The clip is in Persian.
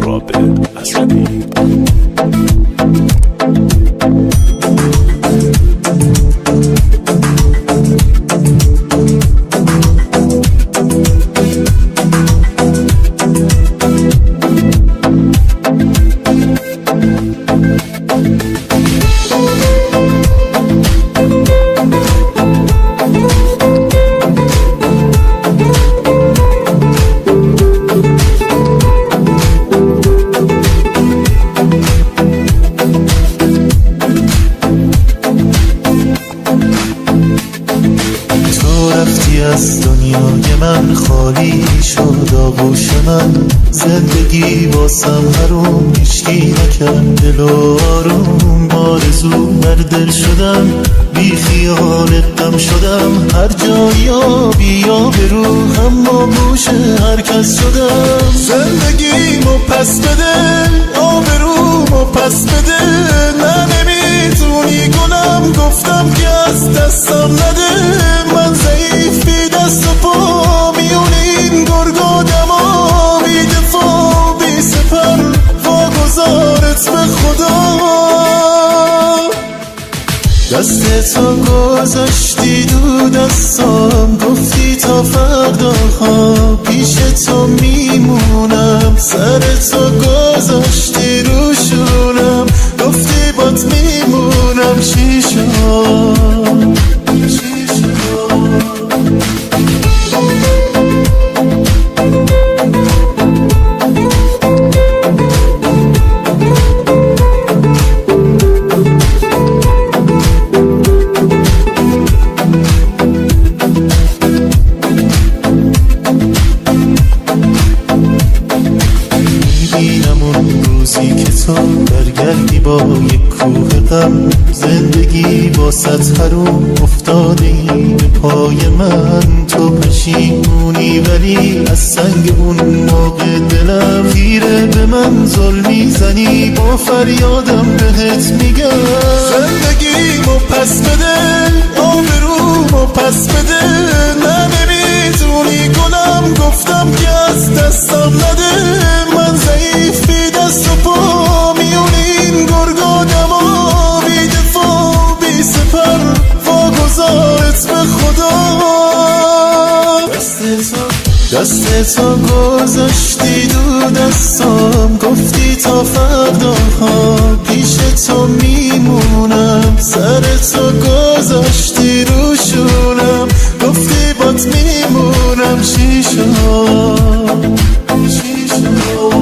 رابط اسدی. از دنیای من خالی شد آغوش من، زندگی واسم حروم، هیچکی نکرد دل و آروم. آرزو بر دل شدم، بی خیالت غم شدم، هر جایی بیا برو، اما گوش هر کس شدم. زندگیمو پس بده، آبرومو پس بده، نه نمیتونی کنم، گفتم که از دستم نده. من ضعیف بی دست و پا، میون این گرگا دما، بی دفاع بی سپر، واگذارت به خدا. دست تو گذاشتی دو دستام، گفتی تا فردا ها پیش تو میمونم. سر تو گذاشتی رو شونم، گفتی بات میمونم. چی شد؟ که تو برگردی با یک کوه غم، زندگی واسط حروم افتاده ای به پای من. تو پشیمونی ولی از سنگ اون موقع دلم خیره به من ظلمی زنی، با فریادم بهت میگم. زندگیمو پس بده، آبرومو پس بده، نه نمیتونی کنم، گفتم که از دستم نده. من ضعیف بی دست و پا، میون این گرگا دما، بی دفاع بی سپر، واگذارت به خدا. دست تو گذاشتی دو دستام، گفتی تا فردا ها پیش تو میمونم. سر تو گذاشتی رو شونم، گفتی بات میمونم. چی شد؟ چی شد؟